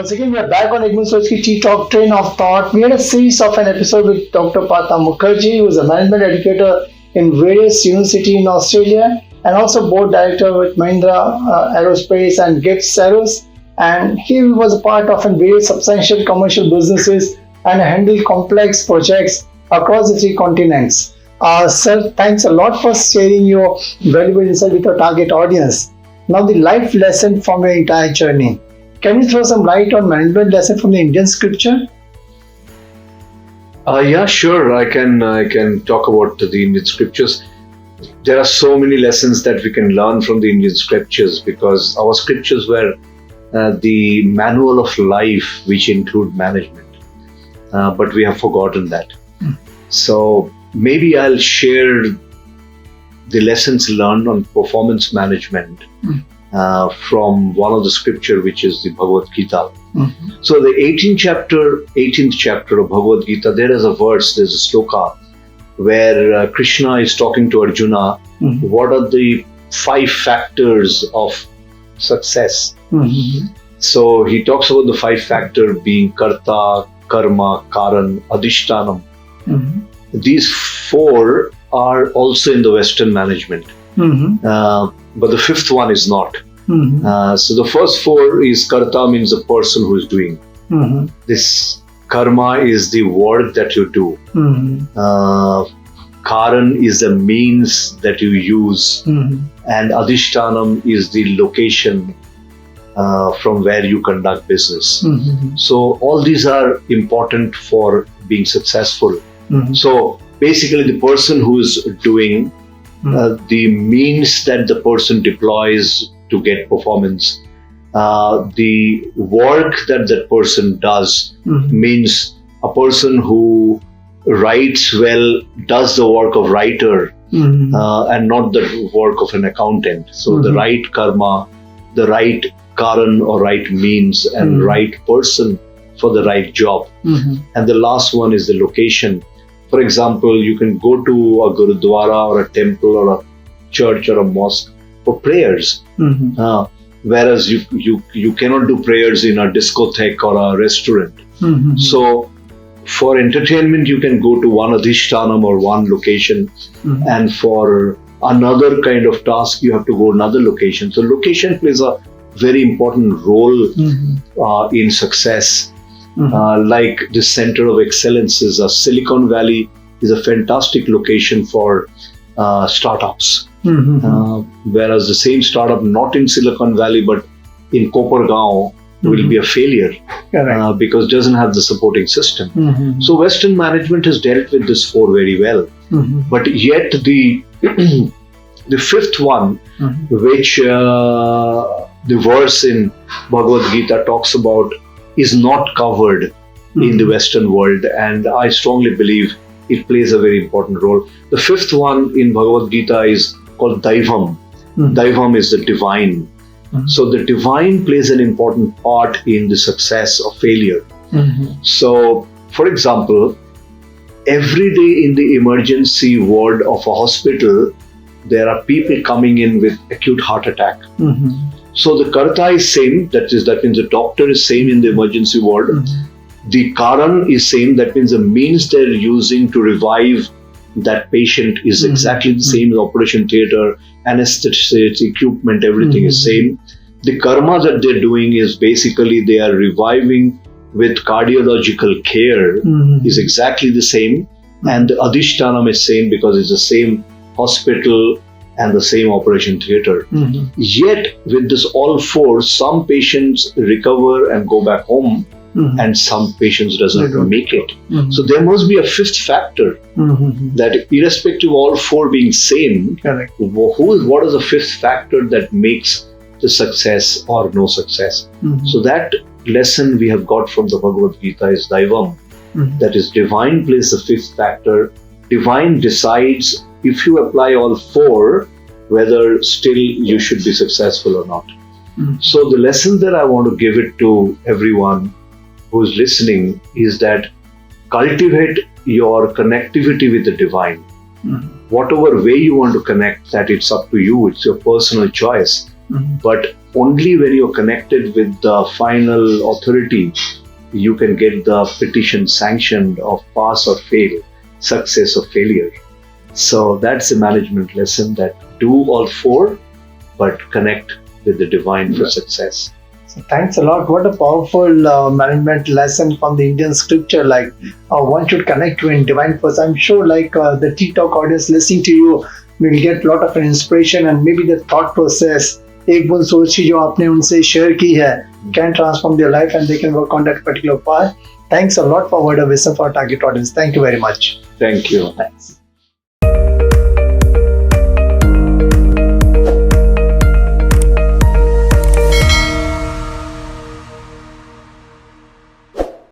Once again, we are back on Soch Tea Talk Train of Thought. We had a series of an episode with Dr. Partha Mukherjee, who is a management educator in various universities in Australia and also board director with Mahindra Aerospace and Gifts Aeros. And he was a part of various substantial commercial businesses and handled complex projects across the three continents. Sir, thanks a lot for sharing your valuable insight with our target audience. Now, the life lesson from your entire journey. Can you throw some light on management lesson from the Indian scripture? Yeah, sure. I can talk about the Indian scriptures. There are so many lessons that we can learn from the Indian scriptures because our scriptures were the manual of life, which include management. But we have forgotten that. So maybe I'll share the lessons learned on performance management from one of the scripture, which is the Bhagavad Gita. So the 18th chapter of Bhagavad Gita, there is a verse, there's a sloka where Krishna is talking to Arjuna. What are the 5 factors of success? So he talks about the 5 factors being karta, karma, karan, adhishtanam. These 4 are also in the Western management, but the 5th one is not. So the first 4 is karta, means the person who is doing. This karma is the work that you do. Karan is the means that you use, and adhishtanam is the location from where you conduct business. So all these are important for being successful. So basically the person who is doing the means that the person deploys to get performance, the work that that person does means a person who writes well does the work of writer and not the work of an accountant. So the right karma, the right karan or right means and right person for the right job. And the last one is the location. For example, you can go to a gurudwara or a temple or a church or a mosque for prayers, whereas you cannot do prayers in a discotheque or a restaurant. So for entertainment, you can go to one adhishtanam or one location, and for another kind of task, you have to go another location. So location plays a very important role in success. Like the center of excellence is Silicon Valley is a fantastic location for startups. Whereas the same startup not in Silicon Valley but in Kopargaon will be a failure because it doesn't have the supporting system. So Western management has dealt with this 4 very well. But yet the 5th one, which the verse in Bhagavad Gita talks about, is not covered in the Western world, and I strongly believe it plays a very important role. The 5th one in Bhagavad Gita is called Daivam. Daivam is the divine. So the divine plays an important part in the success or failure. So, for example, every day in the emergency ward of a hospital, there are people coming in with acute heart attack. So the karta is same, that means the doctor is same in the emergency ward. The karan is same, that means the means they're using to revive that patient is exactly the same as operation theatre, anesthetics, equipment, everything is same. The karma that they're doing is basically they are reviving with cardiological care is exactly the same, and the adhishtanam is same because it's the same hospital and the same operation theatre. Yet with this all 4, some patients recover and go back home, and some patients doesn't make it. So there must be a 5th factor that irrespective of all 4 being same, what is the 5th factor that makes the success or no success? So that lesson we have got from the Bhagavad Gita is Daivam. That is, divine plays the 5th factor. Divine decides if you apply all 4, whether still you should be successful or not. So the lesson that I want to give it to everyone who is listening is that cultivate your connectivity with the divine. Whatever way you want to connect, that it's up to you, it's your personal choice. But only when you're connected with the final authority, you can get the petition sanctioned of pass or fail, success or failure. So that's a management lesson, that do all four, but connect with the divine for success. So thanks a lot. What a powerful management lesson from the Indian scripture. Like one should connect to in divine force. I'm sure like the TikTok audience listening to you will get a lot of inspiration, and maybe the thought process, एक बुन सोच की जो आपने उनसे share की है, can transform their life and they can work on that particular path. Thanks a lot for word of wisdom for our target audience. Thank you very much. Thank you. Thanks.